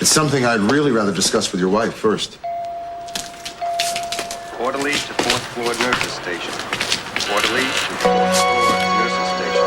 It's something I'd really rather discuss with your wife first. Orderly to 4th floor nurses station. Orderly to 4th floor nurses station.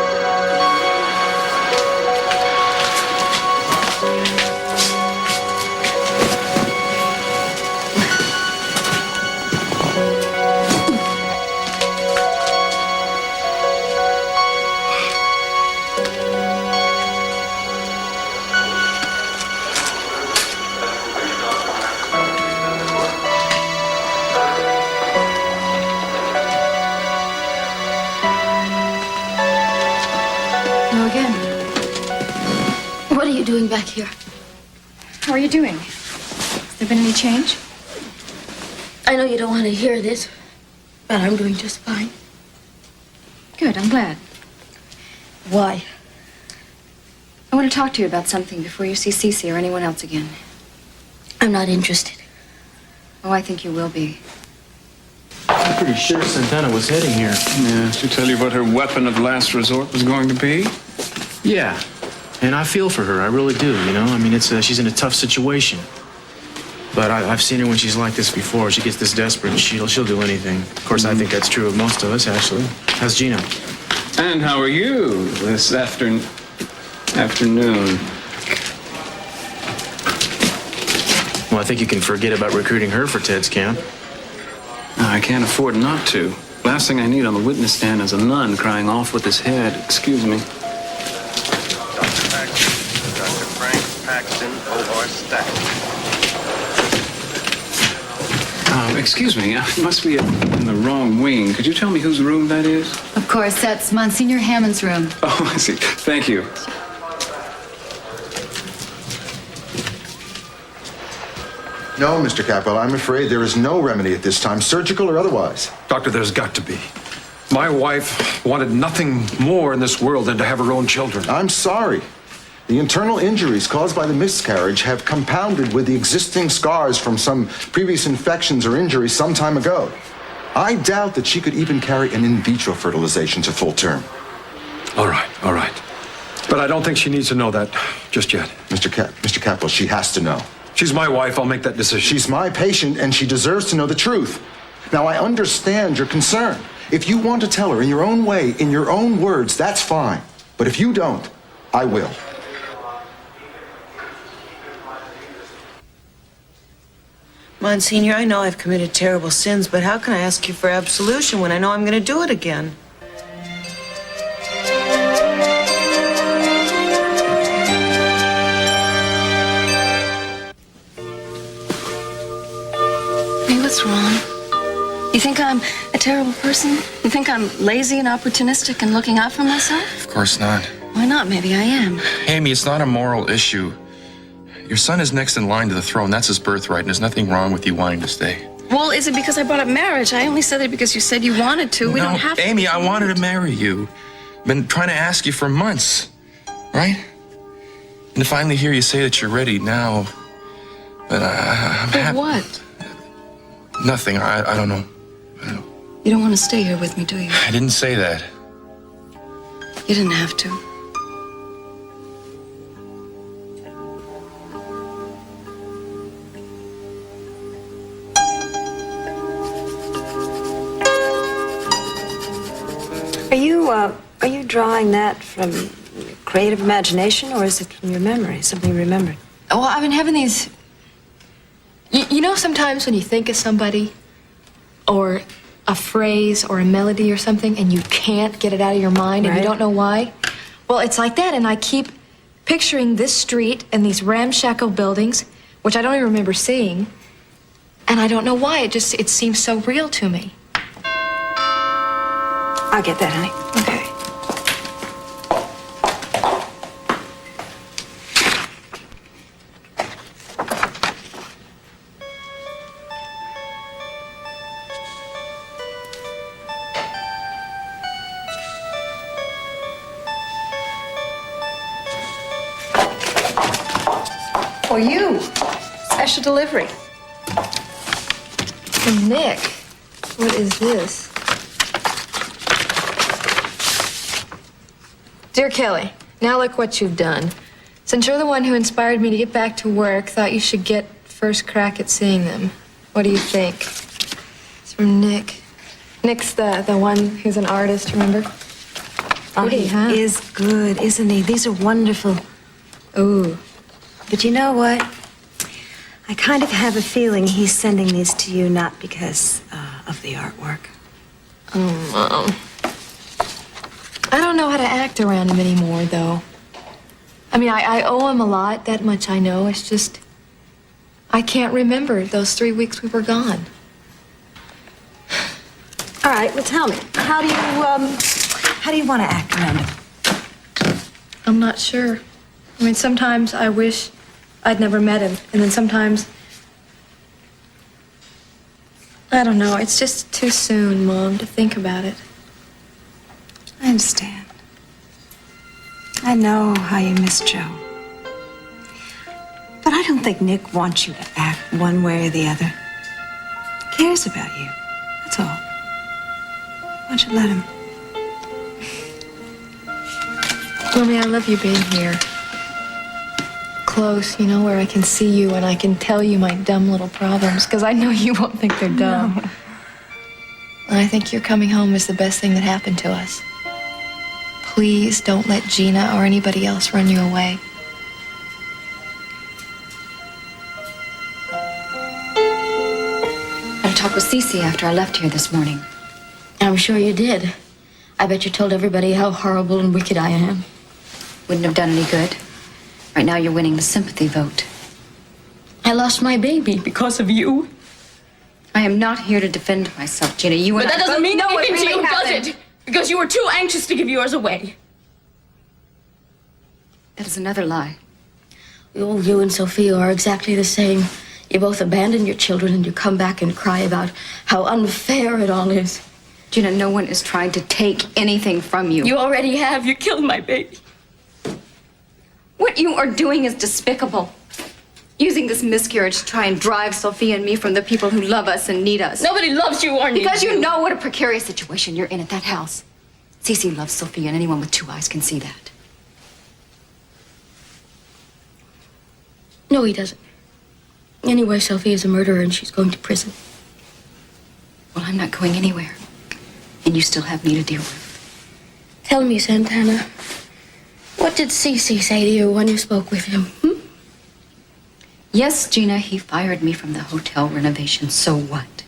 What are you doing back here? How are you doing? Has there been any change? I know you don't want to hear this, but I'm doing just fine. Good, I'm glad. Why? I want to talk to you about something before you see Cece or anyone else again. I'm not interested. Oh, I think you will be. I'm pretty sure Santana was heading here. Yeah, to tell you what her weapon of last resort was going to be? Yeah, and I feel for her. I really do, you know? I mean, she's in a tough situation. But I've seen her when she's like this before. She gets this desperate, and she'll do anything. Of course, I think that's true of most of us, actually. How's Gina? And how are you this afternoon? Well, I think you can forget about recruiting her for Ted's camp. No, I can't afford not to. Last thing I need on the witness stand is a nun crying off with his head. Excuse me. Dr. Frank Paxton, O.R. Stack. Excuse me, I must be in the wrong wing. Could you tell me whose room that is? Of course, that's Monsignor Hammond's room. Oh, I see. Thank you. No, Mr. Capwell, I'm afraid there is no remedy at this time, surgical or otherwise. Doctor, there's got to be. My wife wanted nothing more in this world than to have her own children. I'm sorry. The internal injuries caused by the miscarriage have compounded with the existing scars from some previous infections or injuries some time ago. I doubt that she could even carry an in vitro fertilization to full term. All right. But I don't think she needs to know that just yet. Mr. Capwell, she has to know. She's my wife. I'll make that decision. She's my patient, and she deserves to know the truth. Now, I understand your concern. If you want to tell her in your own way, in your own words, that's fine. But if you don't, I will. Monsignor, I know I've committed terrible sins, but how can I ask you for absolution when I know I'm going to do it again? Hey, what's wrong? You think I'm a terrible person? You think I'm lazy and opportunistic and looking out for myself? Of course not. Why not? Maybe I am. Amy, it's not a moral issue. Your son is next in line to the throne. That's his birthright, and there's nothing wrong with you wanting to stay. Well, is it because I brought up marriage? I only said it because you said you wanted to. We don't have to. Amy, I wanted to marry you. Been trying to ask you for months, right? And to finally hear you say that you're ready now, but I'm For happy. what? Nothing. I don't know. You don't want to stay here with me, do you? I didn't say that. You didn't have to. Are you drawing that from creative imagination, or is it from your memory, something you remembered? Oh, I've been having these... You know sometimes when you think of somebody, or a phrase, or a melody or something, and you can't get it out of your mind, and you don't know why? Well, it's like that, and I keep picturing this street and these ramshackle buildings, which I don't even remember seeing, and I don't know why. It seems so real to me. I'll get that, honey. Okay. For you. Special delivery. And Nick, what is this? Dear Kelly, now look what you've done. Since you're the one who inspired me to get back to work, thought you should get first crack at seeing them. What do you think? It's from Nick. Nick's the one who's an artist, remember? Oh, he is good, isn't he? These are wonderful. Ooh. But you know what? I kind of have a feeling he's sending these to you not because of the artwork. Oh, Mom. I don't know how to act around him anymore, though. I mean, I owe him a lot, that much I know. It's just, I can't remember those 3 weeks we were gone. All right, well, tell me, how do you want to act around him? I'm not sure. I mean, sometimes I wish I'd never met him, and then sometimes, I don't know, it's just too soon, Mom, to think about it. I understand. I know how you miss Joe. But I don't think Nick wants you to act one way or the other. He cares about you. That's all. Why don't you let him? Mommy, I love you being here. Close, you know, where I can see you and I can tell you my dumb little problems, because I know you won't think they're dumb. No. And I think your coming home is the best thing that happened to us. Please don't let Gina or anybody else run you away. I had a talk with Cece after I left here this morning. I'm sure you did. I bet you told everybody how horrible and wicked I am. Wouldn't have done any good. Right now you're winning the sympathy vote. I lost my baby because of you. I am not here to defend myself, Gina. You and But that I doesn't mean both know anything it to really you, happened. does it? Because you were too anxious to give yours away. That is another lie. Oh, you and Sophia are exactly the same. You both abandon your children and you come back and cry about how unfair it all is. Gina, no one is trying to take anything from you. You already have. You killed my baby. What you are doing is despicable. Using this miscarriage to try and drive Sophia and me from the people who love us and need us. Nobody loves you or needs Because you know what a precarious situation you're in at that house. Cece loves Sophia, and anyone with 2 eyes can see that. No, he doesn't. Anyway, Sophia's a murderer and she's going to prison. Well, I'm not going anywhere. And you still have me to deal with. Tell me, Santana, what did Cece say to you when you spoke with him? Yes, Gina, he fired me from the hotel renovation. So what?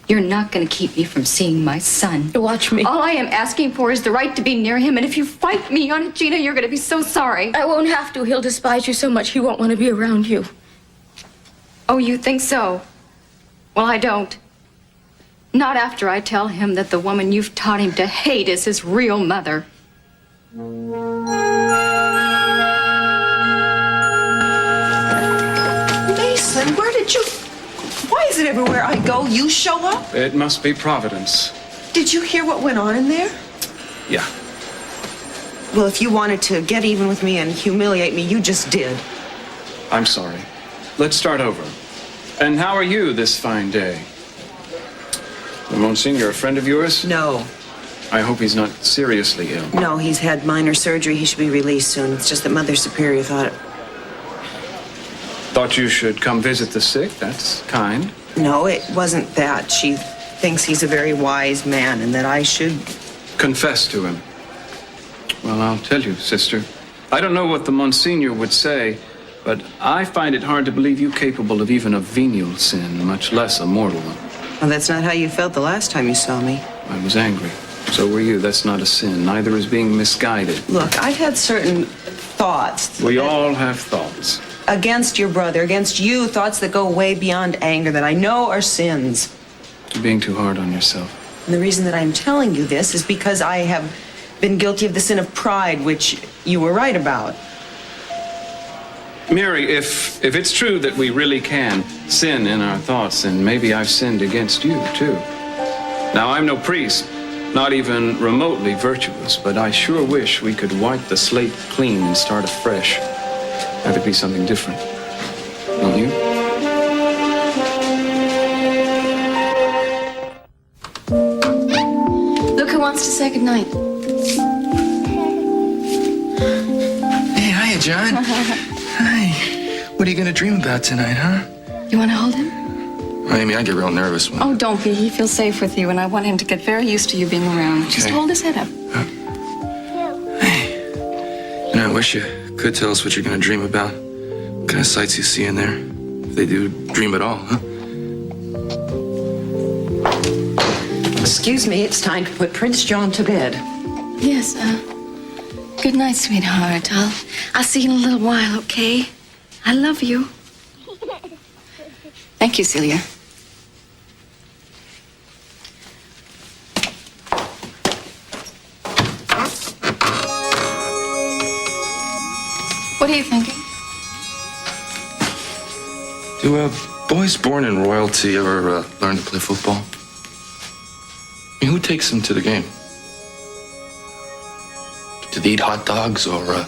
You're not going to keep me from seeing my son. Watch me. All I am asking for is the right to be near him. And if you fight me on it, Gina, you're going to be so sorry. I won't have to. He'll despise you so much he won't want to be around you. Oh, you think so? Well, I don't. Not after I tell him that the woman you've taught him to hate is his real mother. Mason, where did you... Why is it everywhere I go, you show up? It must be Providence. Did you hear what went on in there? Yeah. Well, if you wanted to get even with me and humiliate me, you just did. I'm sorry. Let's start over. And how are you this fine day? Monsignor, a friend of yours? No. I hope he's not seriously ill. No, he's had minor surgery. He should be released soon. It's just that Mother Superior thought... Thought you should come visit the sick. That's kind. No, it wasn't that. She thinks he's a very wise man and that I should... Confess to him. Well, I'll tell you, sister. I don't know what the Monsignor would say, but I find it hard to believe you capable of even a venial sin, much less a mortal one. Well, that's not how you felt the last time you saw me. I was angry. So were you. That's not a sin. Neither is being misguided. Look, I've had certain thoughts... We all have thoughts. Against your brother, against you, thoughts that go way beyond anger that I know are sins. You're being too hard on yourself. And the reason that I'm telling you this is because I have been guilty of the sin of pride, which you were right about. Mary, if it's true that we really can sin in our thoughts, then maybe I've sinned against you, too. Now, I'm no priest, not even remotely virtuous, but I sure wish we could wipe the slate clean and start afresh. Have it be something different. Don't you? Look who wants to say goodnight. Hey, I Hiya, John. Hi. What are you gonna dream about tonight, huh? You want to hold him? Amy, I get real nervous when... Oh, don't be. He feels safe with you, and I want him to get very used to you being around. Just Okay. hold his head up. Hey. You know, I wish you could tell us what you're gonna dream about. What kind of sights you see in there. If they do dream at all, huh? Excuse me, it's time to put Prince John to bed. Yes, good night, sweetheart. I'll see you in a little while, okay? I love you. Thank you, Celia. What are you thinking? Do boys born in royalty ever learn to play football? I mean, who takes them to the game? Do they eat hot dogs or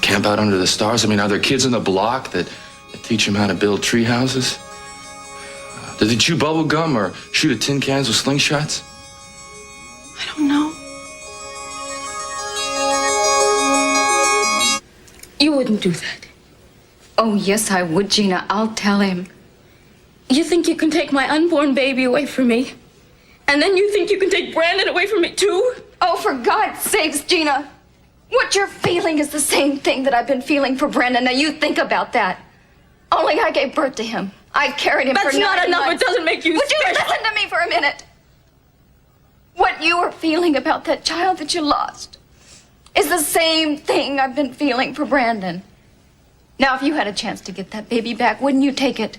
camp out under the stars? I mean, are there kids on the block that teach them how to build tree houses? Do they chew bubble gum or shoot at tin cans with slingshots? I don't know. You wouldn't do that. Oh, yes, I would, Gina. I'll tell him. You think you can take my unborn baby away from me? And then you think you can take Brandon away from me, too? Oh, for God's sakes, Gina. What you're feeling is the same thing that I've been feeling for Brandon. Now, you think about that. Only I gave birth to him. I carried him for 9 months. That's not enough. It doesn't make you Would you special. listen to me for a minute? What you are feeling about that child that you lost is the same thing I've been feeling for Brandon. Now, if you had a chance to get that baby back, wouldn't you take it?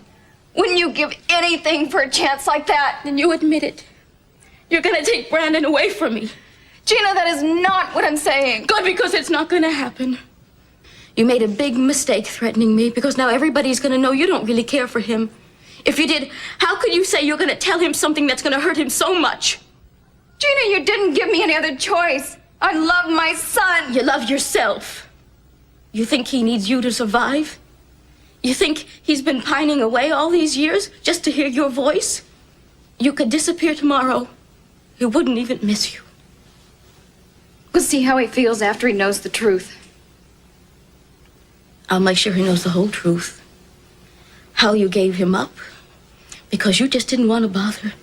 Wouldn't you give anything for a chance like that? Then you admit it. You're gonna take Brandon away from me. Gina, that is not what I'm saying. Good, because it's not gonna happen. You made a big mistake threatening me, because now everybody's gonna know you don't really care for him. If you did, how could you say you're gonna tell him something that's gonna hurt him so much? Gina, you didn't give me any other choice. I love my son. You love yourself. You think he needs you to survive? You think he's been pining away all these years just to hear your voice? You could disappear tomorrow. He wouldn't even miss you. We'll see how he feels after he knows the truth. I'll make sure he knows the whole truth. How you gave him up. Because you just didn't want to bother.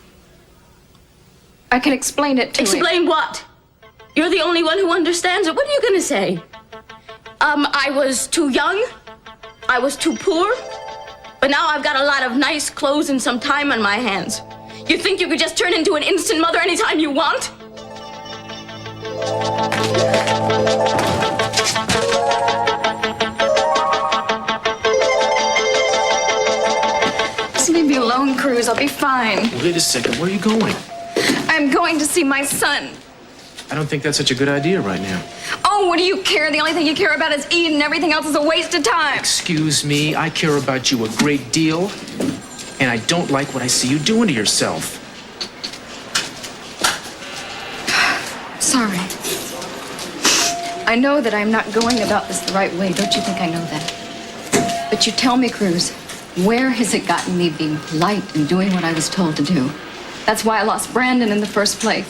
I can explain it to him. Explain what? You're the only one who understands it. What are you gonna say? I was too young. I was too poor. But now I've got a lot of nice clothes and some time on my hands. You think you could just turn into an instant mother anytime you want? Just leave me alone, Cruz. I'll be fine. Wait a second. Where are you going? I'm going to see my son. I don't think that's such a good idea right now. Oh, what do you care? The only thing you care about is eating. Everything else is a waste of time. Excuse me. I care about you a great deal. And I don't like what I see you doing to yourself. Sorry. I know that I'm not going about this the right way. Don't you think I know that? But you tell me, Cruz, where has it gotten me being polite and doing what I was told to do? That's why I lost Brandon in the first place.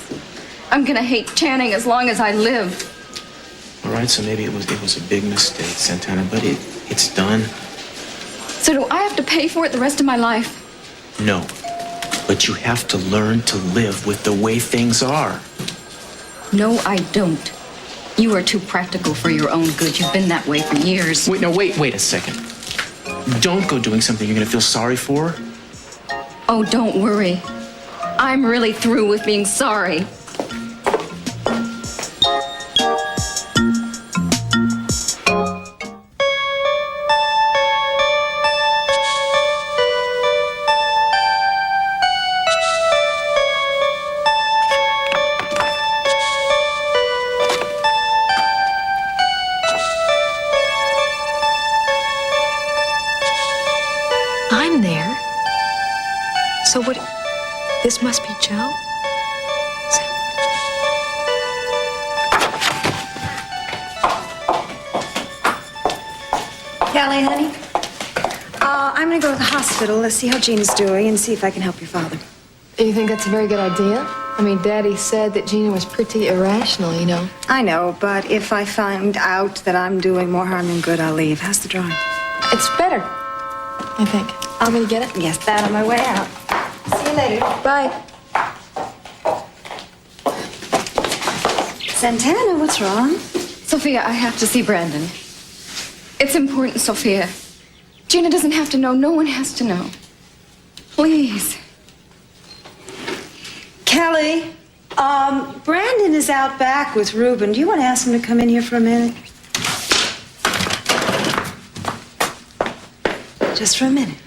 I'm gonna hate Channing as long as I live. All right, so maybe it was a big mistake, Santana, but it's done. So do I have to pay for it the rest of my life? No, but you have to learn to live with the way things are. No, I don't. You are too practical for your own good. You've been that way for years. Wait a second. Don't go doing something you're gonna feel sorry for. Oh, don't worry. I'm really through with being sorry. I'm there. So what? This must be Joe? Callie, honey, I'm gonna go to the hospital. Let's see how Gina's doing and see if I can help your father. Do you think that's a very good idea? I mean, Daddy said that Gina was pretty irrational, you know. I know, but if I find out that I'm doing more harm than good, I'll leave. How's the drawing? It's better, I think. I'm gonna get it. Yes, that on my way out. See you later. Bye. Santana, what's wrong? Sophia, I have to see Brandon. It's important, Sophia. Gina doesn't have to know. No one has to know. Please. Kelly, Brandon is out back with Reuben. Do you want to ask him to come in here for a minute? Just for a minute.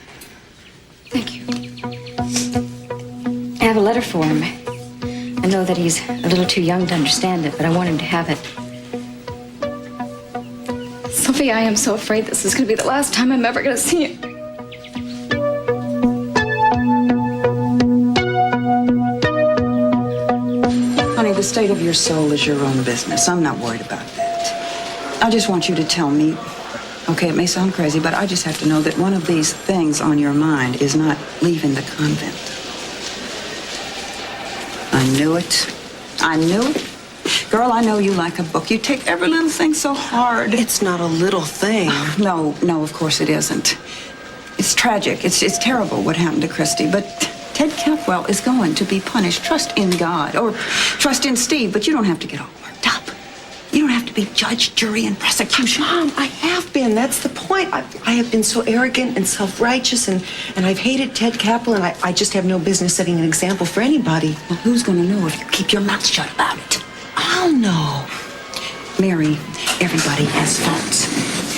Thank you. I have a letter for him. I know that he's a little too young to understand it, but I want him to have it. Sophia, I am so afraid this is going to be the last time I'm ever going to see him. Honey, the state of your soul is your own business. I'm not worried about that. I just want you to tell me, okay, it may sound crazy, but I just have to know that one of these things on your mind is not leaving the convent. I knew it. I knew it. Girl, I know you like a book. You take every little thing so hard. It's not a little thing. No, of course it isn't. It's tragic. It's terrible what happened to Christy, but Ted Capwell is going to be punished. Trust in God, or trust in Steve, but you don't have to get all worked up. You don't have to be judge, jury, and prosecution. Mom, I have been. That's the point. I have been so arrogant and self-righteous, and I've hated Ted Capel, and I just have no business setting an example for anybody. Well, who's going to know if you keep your mouth shut about it? I'll know. Mary, everybody has faults.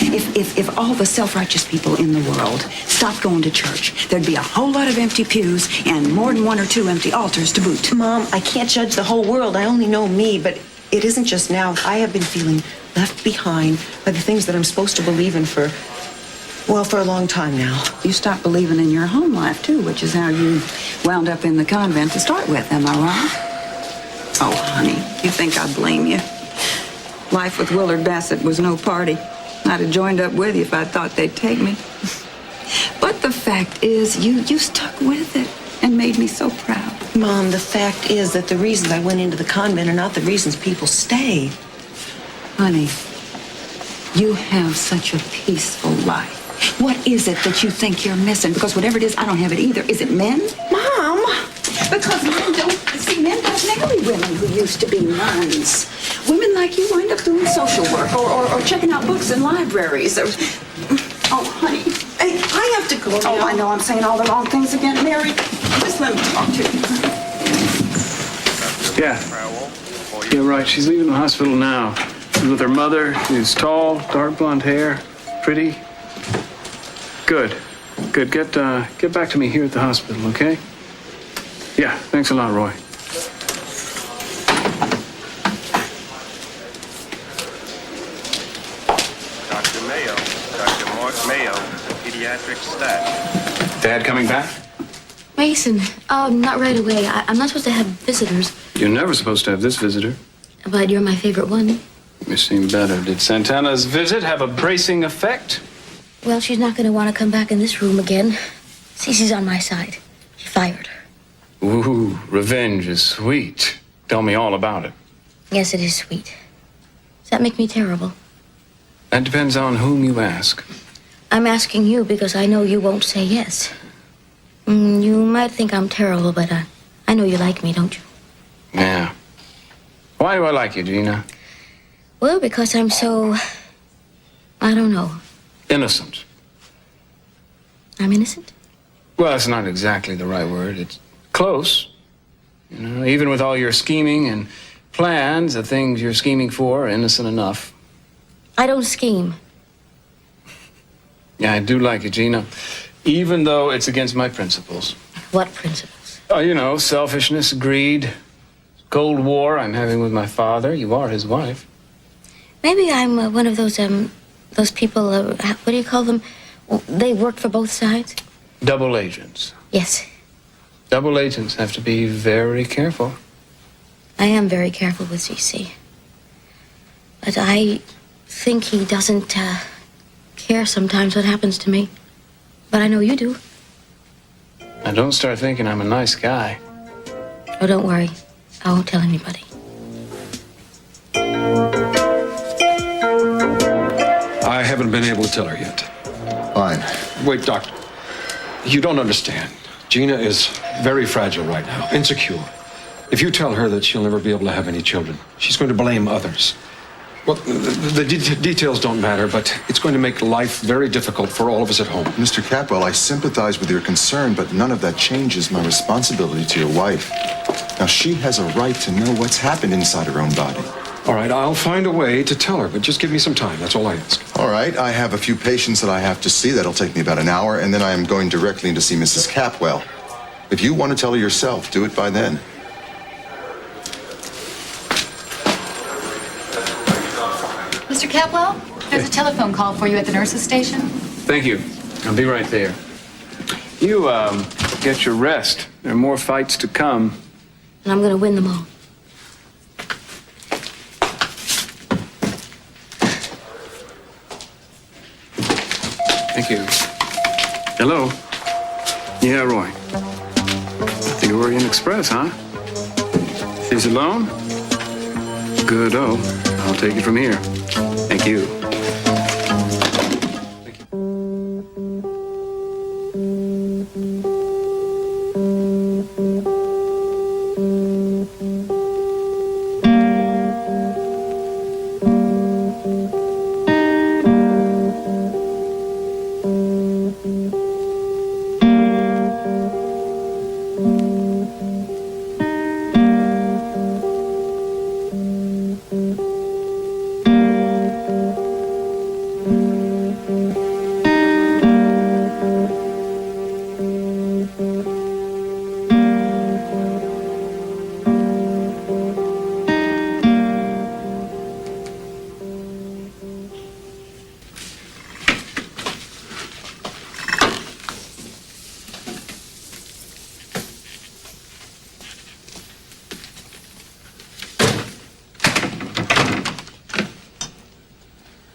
If all the self-righteous people in the world stopped going to church, there'd be a whole lot of empty pews and more than 1 or 2 empty altars to boot. Mom, I can't judge the whole world. I only know me, but it isn't just now. I have been feeling left behind by the things that I'm supposed to believe in for a long time now. You stopped believing in your home life, too, which is how you wound up in the convent to start with, am I right? Oh, honey, you think I blame you? Life with Willard Bassett was no party. I'd have joined up with you if I thought they'd take me. But the fact is, you stuck with it and made me so proud. Mom, the fact is that the reasons I went into the convent are not the reasons people stay. Honey, you have such a peaceful life. What is it that you think you're missing? Because whatever it is, I don't have it either. Is it men? Mom! Because men don't marry women who used to be nuns. Women like you wind up doing social work or checking out books in libraries. Oh, honey. Hey, I have to go now. Oh, I know I'm saying all the wrong things again. Mary, just let me talk to you. Yeah. Yeah, right. She's leaving the hospital now. She's with her mother. She's tall, dark blonde hair, pretty. Good. Get back to me here at the hospital, okay? Yeah, thanks a lot, Roy. Dr. Mayo, Dr. Mark Mayo, pediatric staff. Dad coming back? Mason, not right away. I'm not supposed to have visitors. You're never supposed to have this visitor. But you're my favorite one. You seem better. Did Santana's visit have a bracing effect? Well, she's not going to want to come back in this room again. Cece's on my side. She fired her. Ooh, revenge is sweet. Tell me all about it. Yes, it is sweet. Does that make me terrible? That depends on whom you ask. I'm asking you because I know you won't say yes. You might think I'm terrible, but I know you like me, don't you? Yeah. Why do I like you, Gina? Well, because I'm so... I don't know. Innocent. I'm innocent? Well, that's not exactly the right word. It's close. You know, even with all your scheming and plans, the things you're scheming for are innocent enough. I don't scheme. Yeah, I do like you, Gina. Even though it's against my principles. What principles? Oh, you know, selfishness, greed, Cold War I'm having with my father. You are his wife. Maybe I'm one of those people, what do you call them? They work for both sides? Double agents. Yes. Double agents have to be very careful. I am very careful with CC. But I think he doesn't care sometimes what happens to me. But I know you do. Now, don't start thinking I'm a nice guy. Oh, don't worry. I won't tell anybody. I haven't been able to tell her yet. Fine. Wait, Doctor. You don't understand. Gina is very fragile right now, insecure. If you tell her that she'll never be able to have any children, she's going to blame others. Well, the details don't matter, but it's going to make life very difficult for all of us at home. Mr. Capwell, I sympathize with your concern, but none of that changes my responsibility to your wife. Now, she has a right to know what's happened inside her own body. All right, I'll find a way to tell her, but just give me some time. That's all I ask. All right, I have a few patients that I have to see. That'll take me about an hour, and then I am going directly in to see Mrs. Capwell. If you want to tell her yourself, do it by then. Mr. Capwell, there's a telephone call for you at the nurse's station. Thank you. I'll be right there. You, get your rest. There are more fights to come. And I'm gonna win them all. Thank you. Hello? Yeah, Roy. The Orient Express, huh? She's alone? Good-o. I'll take it from here. Thank you.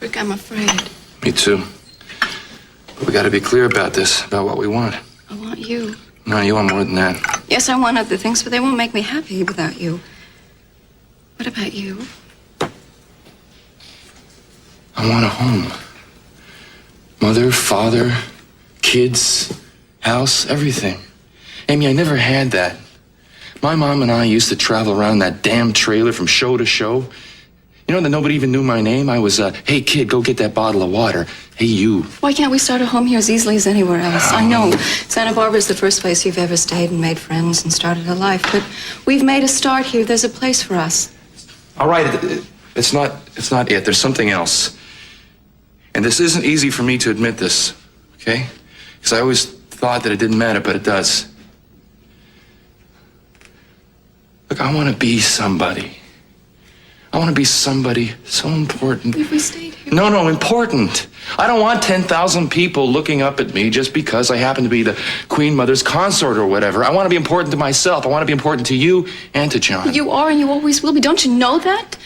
Rick, I'm afraid. Me too. But we gotta be clear about this, about what we want. I want you. No, you want more than that. Yes, I want other things, but they won't make me happy without you. What about you? I want a home. Mother, father, kids, house, everything. Amy, I never had that. My mom and I used to travel around that damn trailer from show to show. You know that nobody even knew my name? I was, hey, kid, go get that bottle of water. Hey, you. Why can't we start a home here as easily as anywhere else? I know Santa Barbara is the first place you've ever stayed and made friends and started a life, but we've made a start here. There's a place for us. All right, it's not it. There's something else. And this isn't easy for me to admit this, okay? Because I always thought that it didn't matter, but it does. Look, I want to be somebody. I want to be somebody so important. If we stayed here... No, important. I don't want 10,000 people looking up at me just because I happen to be the Queen Mother's consort or whatever. I want to be important to myself. I want to be important to you and to John. You are and you always will be. Don't you know that?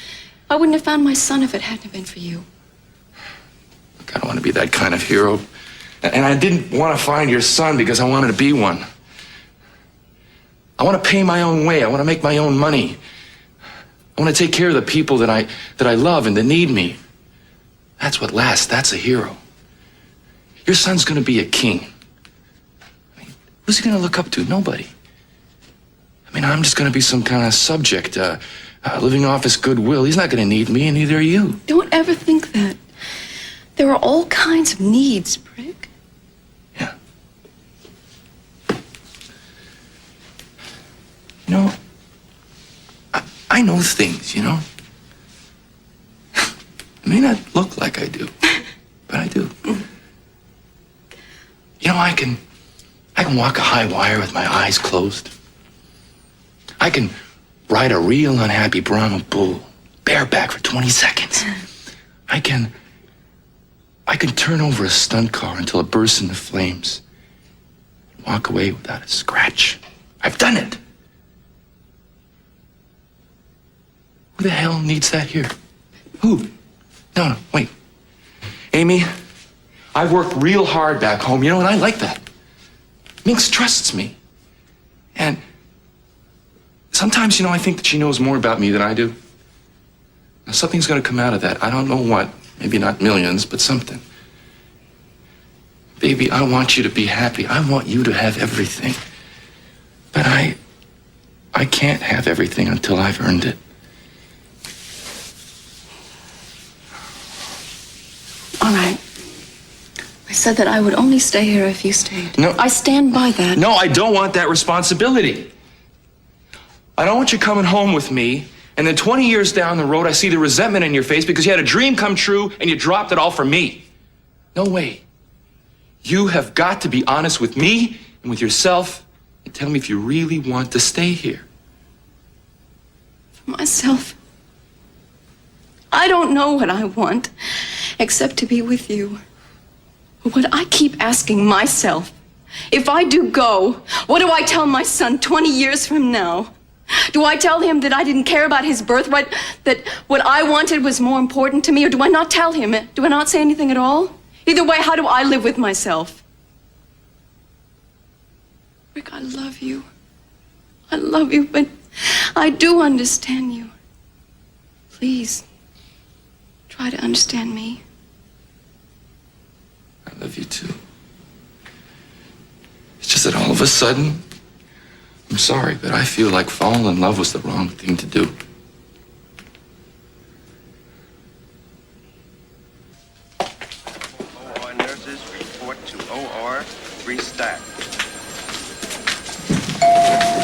I wouldn't have found my son if it hadn't been for you. Look, I don't want to be that kind of hero. And I didn't want to find your son because I wanted to be one. I want to pay my own way. I want to make my own money. I want to take care of the people that I love and that need me. That's what lasts. That's a hero. Your son's going to be a king. I mean, who's he going to look up to? Nobody. I mean, I'm just going to be some kind of subject, living off his goodwill. He's not going to need me, and neither are you. Don't ever think that. There are all kinds of needs, Prick. Yeah. You know, I know things, you know? It may not look like I do, but I do. You know, I can walk a high wire with my eyes closed. I can ride a real unhappy Brahma bull bareback for 20 seconds. I can turn over a stunt car until it bursts into flames and walk away without a scratch. I've done it. Who the hell needs that here? Who? No, wait. Amy, I've worked real hard back home, you know, and I like that. Minx trusts me. And Sometimes, I think that she knows more about me than I do. Now, something's going to come out of that. I don't know what. Maybe not millions, but something. Baby, I want you to be happy. I want you to have everything. But I can't have everything until I've earned it. All right. I said that I would only stay here if you stayed. No. I stand by that. No, I don't want that responsibility. I don't want you coming home with me, and then 20 years down the road, I see the resentment in your face because you had a dream come true and you dropped it all for me. No way. You have got to be honest with me and with yourself and tell me if you really want to stay here. For myself, I don't know what I want except to be with you. But what I keep asking myself, if I do go, what do I tell my son 20 years from now? Do I tell him that I didn't care about his birthright, that what I wanted was more important to me, or do I not tell him? Do I not say anything at all? Either way, how do I live with myself? Rick, I love you. I love you, but I do understand you. Please, try to understand me. I love you too. It's just that all of a sudden, I'm sorry, but I feel like falling in love was the wrong thing to do. OR nurses report to OR restacked.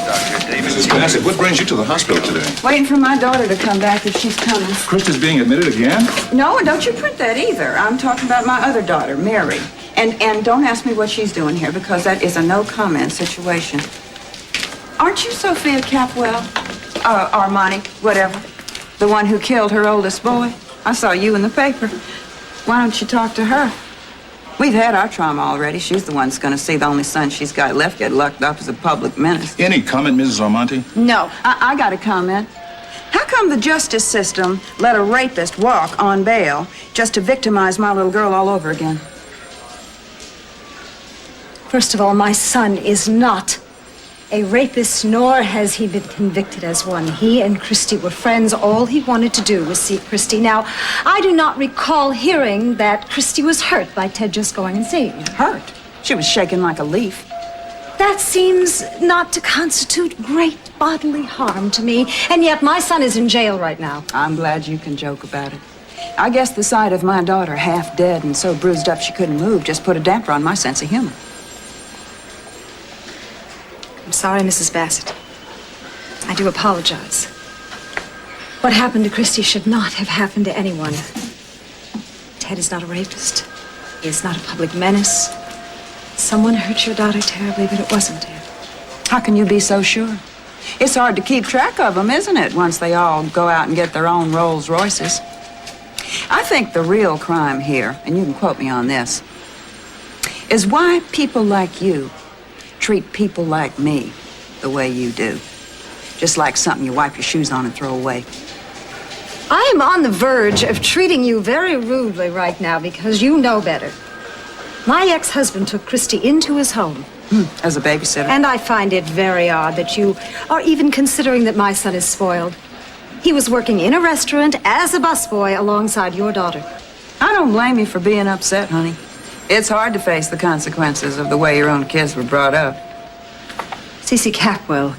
Dr. David. Mrs. Bassett, what brings you to the hospital today? Waiting for my daughter to come back if she's coming. Krista's being admitted again? No, and don't you print that either. I'm talking about my other daughter, Mary. And don't ask me what she's doing here, because that is a no-comment situation. Aren't you Sophia Capwell? Armani, whatever. The one who killed her oldest boy? I saw you in the paper. Why don't you talk to her? We've had our trauma already. She's the one that's going to see the only son she's got left get locked up as a public menace. Any comment, Mrs. Armonti? No, I got a comment. How come the justice system let a rapist walk on bail just to victimize my little girl all over again? First of all, my son is not a rapist, nor has he been convicted as one. He and Christy were friends. All he wanted to do was see Christy. Now, I do not recall hearing that Christy was hurt by Ted just going and seeing her. Hurt? She was shaking like a leaf. That seems not to constitute great bodily harm to me, and yet my son is in jail right now. I'm glad you can joke about it. I guess the sight of my daughter half dead and so bruised up she couldn't move just put a damper on my sense of humor. I'm sorry, Mrs. Bassett. I do apologize. What happened to Christy should not have happened to anyone. Ted is not a rapist. He is not a public menace. Someone hurt your daughter terribly, but it wasn't Ted. How can you be so sure? It's hard to keep track of them, isn't it, once they all go out and get their own Rolls Royces? I think the real crime here, and you can quote me on this, is why people like you treat people like me the way you do. Just like something you wipe your shoes on and throw away. I am on the verge of treating you very rudely right now because you know better. My ex-husband took Christy into his home. As a babysitter? And I find it very odd that you are even considering that my son is spoiled. He was working in a restaurant as a busboy alongside your daughter. I don't blame you for being upset, honey. It's hard to face the consequences of the way your own kids were brought up. C.C. Capwell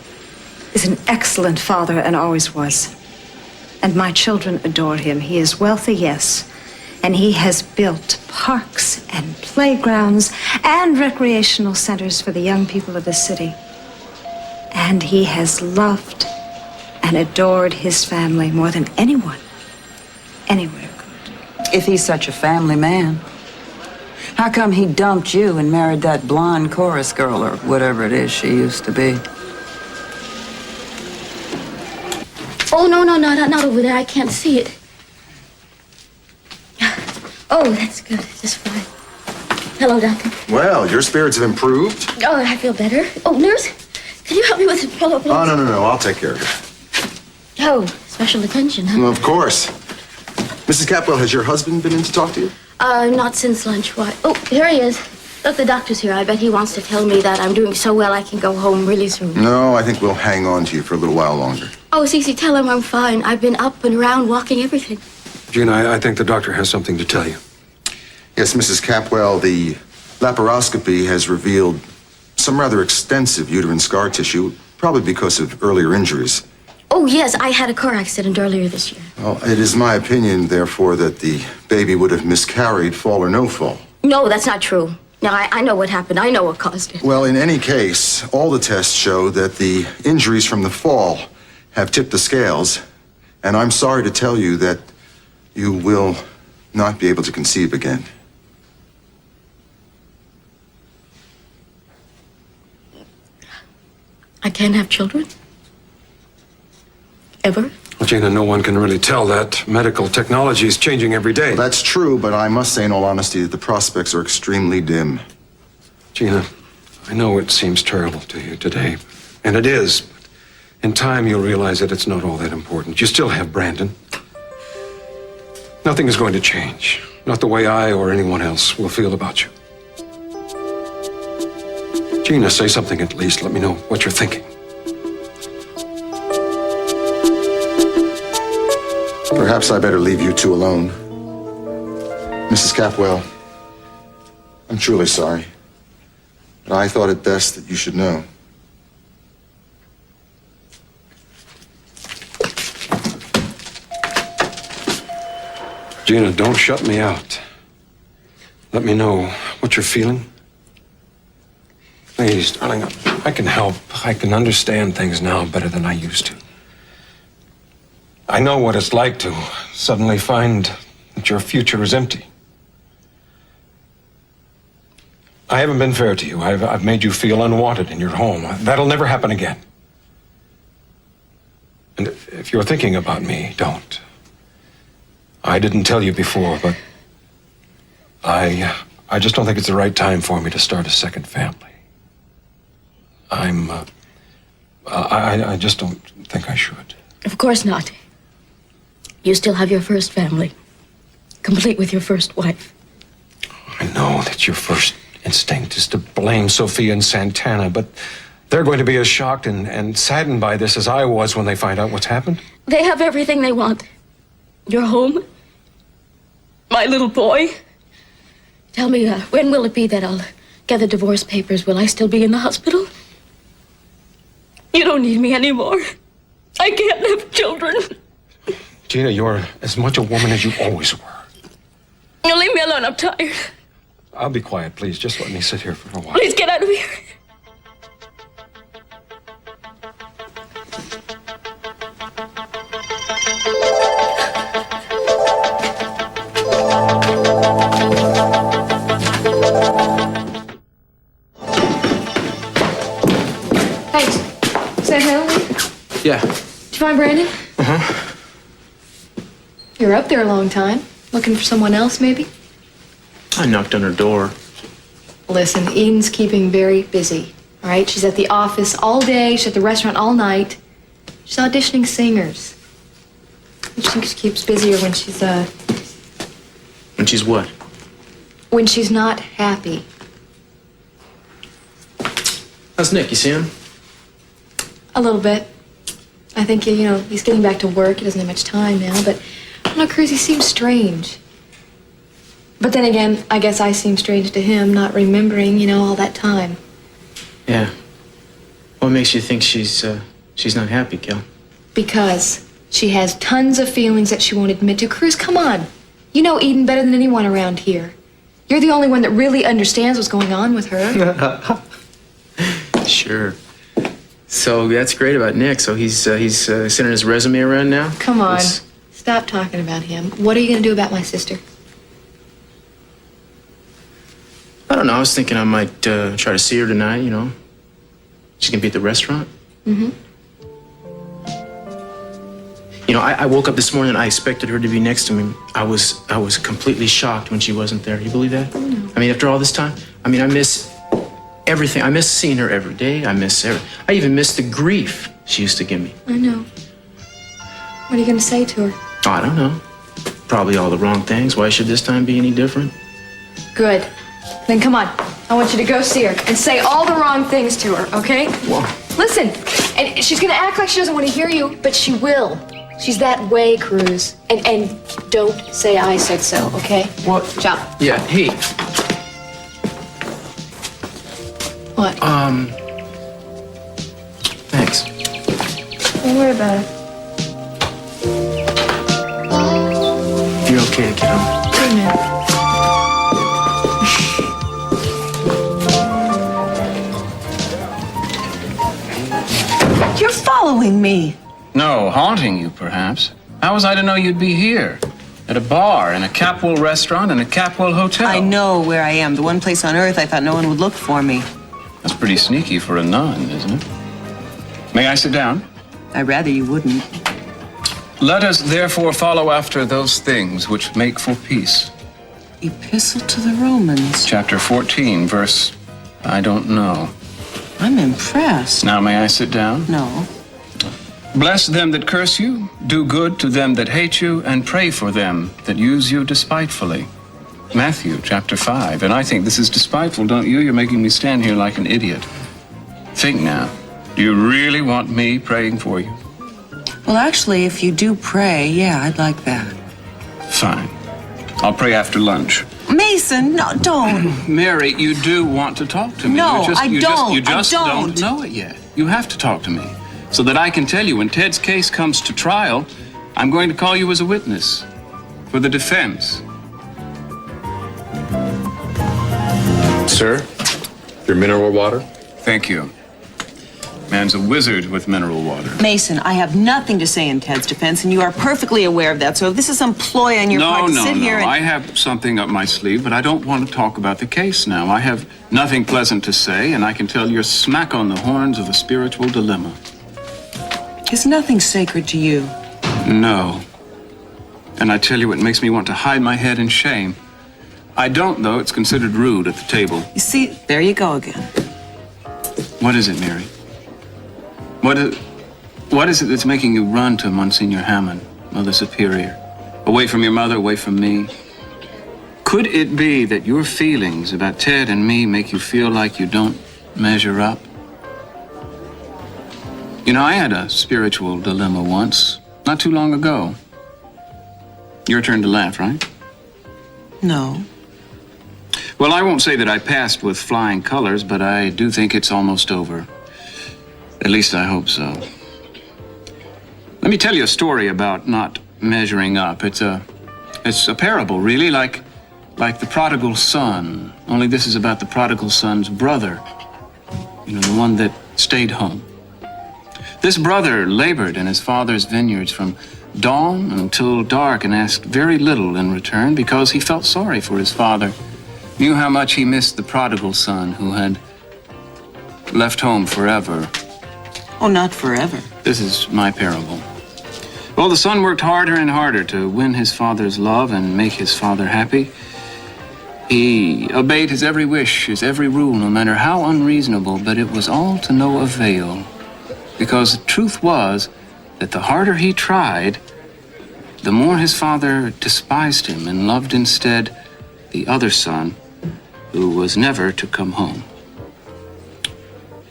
is an excellent father and always was. And my children adore him. He is wealthy, yes. And he has built parks and playgrounds and recreational centers for the young people of the city. And he has loved and adored his family more than anyone anywhere could. If he's such a family man, how come he dumped you and married that blonde chorus girl or whatever it is she used to be? Oh, no, not over there. I can't see it. Oh, that's good. Just fine. Hello, doctor. Well, your spirits have improved. Oh, I feel better. Oh, nurse, can you help me with the pillow, please? Oh, no. I'll take care of it. Oh, special attention, huh? Well, of course. Mrs. Capwell, has your husband been in to talk to you? Not since lunch. Why? Oh, here he is. Look, the doctor's here. I bet he wants to tell me that I'm doing so well I can go home really soon. No, I think we'll hang on to you for a little while longer. Oh, Cece, tell him I'm fine. I've been up and around walking everything. Gina, I think the doctor has something to tell you. Yes, Mrs. Capwell, the laparoscopy has revealed some rather extensive uterine scar tissue, probably because of earlier injuries. Oh, yes, I had a car accident earlier this year. Well, it is my opinion, therefore, that the baby would have miscarried, fall or no fall. No, that's not true. Now, I know what happened. I know what caused it. Well, in any case, all the tests show that the injuries from the fall have tipped the scales, and I'm sorry to tell you that you will not be able to conceive again. I can't have children? Ever? Well, Gina, no one can really tell that. Medical technology is changing every day. Well, that's true, but I must say in all honesty that the prospects are extremely dim. Gina, I know it seems terrible to you today, and it is. But in time, you'll realize that it's not all that important. You still have Brandon. Nothing is going to change. Not the way I or anyone else will feel about you. Gina, say something at least. Let me know what you're thinking. Perhaps I better leave you two alone. Mrs. Capwell, I'm truly sorry, but I thought it best that you should know. Gina, don't shut me out. Let me know what you're feeling. Please, darling, I can help. I can understand things now better than I used to. I know what it's like to suddenly find that your future is empty. I haven't been fair to you. I've made you feel unwanted in your home. That'll never happen again. And if you're thinking about me, don't. I didn't tell you before, but I just don't think it's the right time for me to start a second family. I just don't think I should. Of course not. You still have your first family, complete with your first wife. I know that your first instinct is to blame Sophia and Santana, but they're going to be as shocked and saddened by this as I was when they find out what's happened. They have everything they want. Your home, my little boy. Tell me, when will it be that I'll get the divorce papers? Will I still be in the hospital? You don't need me anymore. I can't have children. Gina, you're as much a woman as you always were. You leave me alone. I'm tired. I'll be quiet, please. Just let me sit here for a while. Please get out of here. Hey, say hello. Yeah. Did you find Brandon? Uh-huh. You're up there a long time. Looking for someone else, maybe? I knocked on her door. Listen, Eden's keeping very busy, all right? She's at the office all day. She's at the restaurant all night. She's auditioning singers. I think she keeps busier when she's, And she's what? when she's not happy. How's Nick? You see him? A little bit. I think, he's getting back to work. He doesn't have much time now, but I don't know, Cruz, he seems strange. But then again, I guess I seem strange to him, not remembering, all that time. Yeah. What makes you think she's not happy, Gil? Because she has tons of feelings that she won't admit to. Cruz, come on. You know Eden better than anyone around here. You're the only one that really understands what's going on with her. Sure. So that's great about Nick. So he's sending his resume around now? Come on. Stop talking about him. What are you going to do about my sister? I don't know. I was thinking I might try to see her tonight, She's going to be at the restaurant. Mm-hmm. I woke up this morning and I expected her to be next to me. I was completely shocked when she wasn't there. You believe that? No. I mean, after all this time, I miss everything. I miss seeing her every day. I even miss the grief she used to give me. I know. What are you going to say to her? I don't know. Probably all the wrong things. Why should this time be any different? Good. Then come on. I want you to go see her and say all the wrong things to her, okay? What? Listen, and she's gonna act like she doesn't want to hear you, but she will. She's that way, Cruz. And don't say I said so, okay? What? Ciao. Yeah, hey. What? Thanks. Don't worry about it. You're okay to get home. Good man. You're following me. No, haunting you, perhaps. How was I to know you'd be here? At a bar, in a Capwell restaurant, in a Capwell hotel. I know where I am. The one place on earth I thought no one would look for me. That's pretty sneaky for a nun, isn't it? May I sit down? I'd rather you wouldn't. Let us therefore follow after those things which make for peace. Epistle to the Romans. Chapter 14, verse, I don't know. I'm impressed. Now may I sit down? No. Bless them that curse you, do good to them that hate you, and pray for them that use you despitefully. Matthew chapter 5. And I think this is despiteful, don't you? You're making me stand here like an idiot. Think now. Do you really want me praying for you? Well, actually, if you do pray, yeah, I'd like that. Fine. I'll pray after lunch. Mason, no, don't. Mary, you do want to talk to me. No, you I just don't know it yet. You have to talk to me so that I can tell you when Ted's case comes to trial, I'm going to call you as a witness for the defense. Sir, your mineral water? Thank you. Man's a wizard with mineral water. Mason, I have nothing to say in Ted's defense, and you are perfectly aware of that. So if this is some ploy on your part to sit here and... I have something up my sleeve, but I don't want to talk about the case now. I have nothing pleasant to say, and I can tell you're smack on the horns of a spiritual dilemma. Is nothing sacred to you? No. And I tell you, it makes me want to hide my head in shame. I don't, though. It's considered rude at the table. You see, there you go again. What is it, Mary? What is it that's making you run to Monsignor Hammond, Mother Superior? Away from your mother, away from me? Could it be that your feelings about Ted and me make you feel like you don't measure up? You know, I had a spiritual dilemma once, not too long ago. Your turn to laugh, right? No. Well, I won't say that I passed with flying colors, but I do think it's almost over. At least I hope so. Let me tell you a story about not measuring up. It's a parable, really, like the prodigal son. Only this is about the prodigal son's brother. You know, the one that stayed home. This brother labored in his father's vineyards from dawn until dark and asked very little in return because he felt sorry for his father, knew how much he missed the prodigal son who had left home forever. Oh, not forever. This is my parable. Well, the son worked harder and harder to win his father's love and make his father happy. He obeyed his every wish, his every rule, no matter how unreasonable, but it was all to no avail. Because the truth was that the harder he tried, the more his father despised him and loved instead the other son, who was never to come home.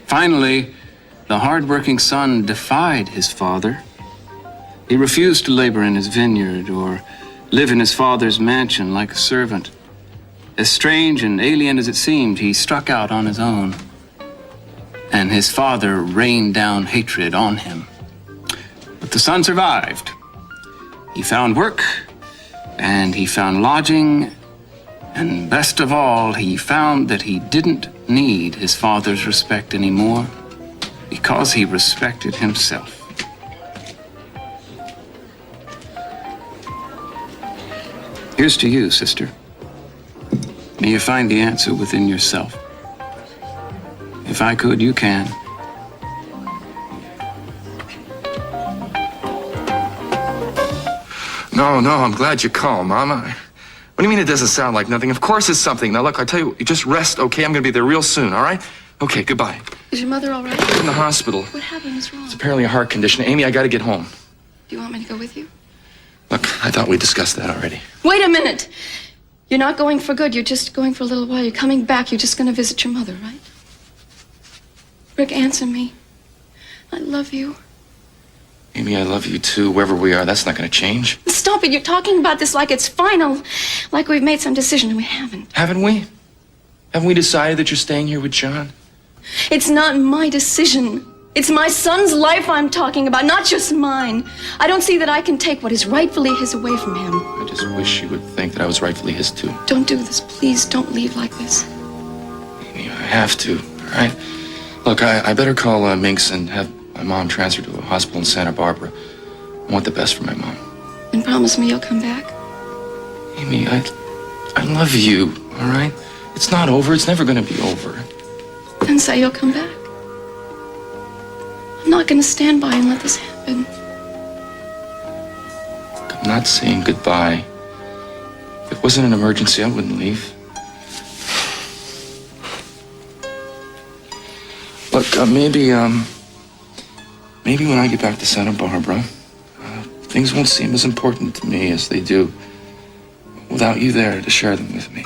Finally, the hard-working son defied his father. He refused to labor in his vineyard or live in his father's mansion like a servant. As strange and alien as it seemed, he struck out on his own. And his father rained down hatred on him. But the son survived. He found work, and he found lodging, and best of all, he found that he didn't need his father's respect anymore because he respected himself. Here's to you, sister. May you find the answer within yourself. If I could, you can. No, I'm glad you're calm, Mama. What do you mean it doesn't sound like nothing? Of course it's something. Now, look, I tell you, just rest, okay? I'm gonna be there real soon, all right? Okay, goodbye. Is your mother all right? In the hospital. What happened? What's wrong? It's apparently a heart condition. Amy, I gotta get home. Do you want me to go with you? Look, I thought we discussed that already. Wait a minute. You're not going for good. You're just going for a little while. You're coming back. You're just going to visit your mother, right? Rick, answer me. I love you. Amy, I love you too. Wherever we are, that's not going to change. Stop it. You're talking about this like it's final. Like we've made some decision and we haven't. Haven't we? Haven't we decided that you're staying here with John? It's not my decision. It's my son's life I'm talking about, not just mine. I don't see that I can take what is rightfully his away from him. I just wish you would think that I was rightfully his too. Don't do this. Please don't leave like this. Amy, I have to, all right? Look, I better call Minx and have my mom transferred to a hospital in Santa Barbara. I want the best for my mom. And promise me you'll come back. Amy, I love you, all right? It's not over. It's never going to be over. Then say you'll come back. I'm not going to stand by and let this happen. I'm not saying goodbye. If it wasn't an emergency, I wouldn't leave. Look, maybe when I get back to Santa Barbara, things won't seem as important to me as they do without you there to share them with me.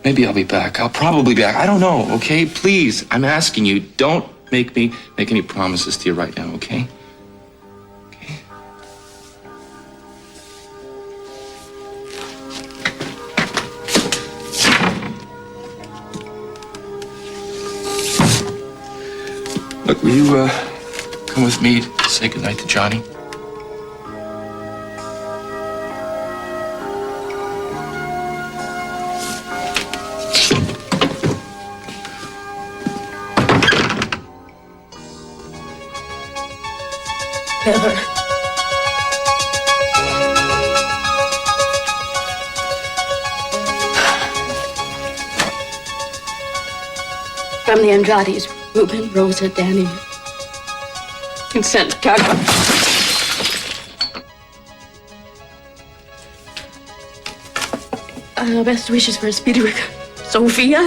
Maybe I'll be back. I'll probably be back. I don't know, okay? Please, I'm asking you, don't make me make any promises to you right now, okay? Okay? Look, will you come with me to say goodnight to Johnny? Never. From the Andrades, Ruben, Rosa, Danny, and Santa Barbara. Best wishes for a speedy recovery. Sophia?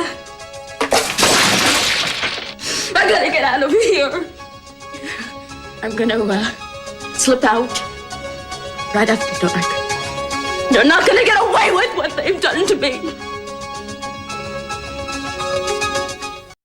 I gotta get out of here. I'm gonna slip out right after dark. They're not gonna get away with what they've done to me.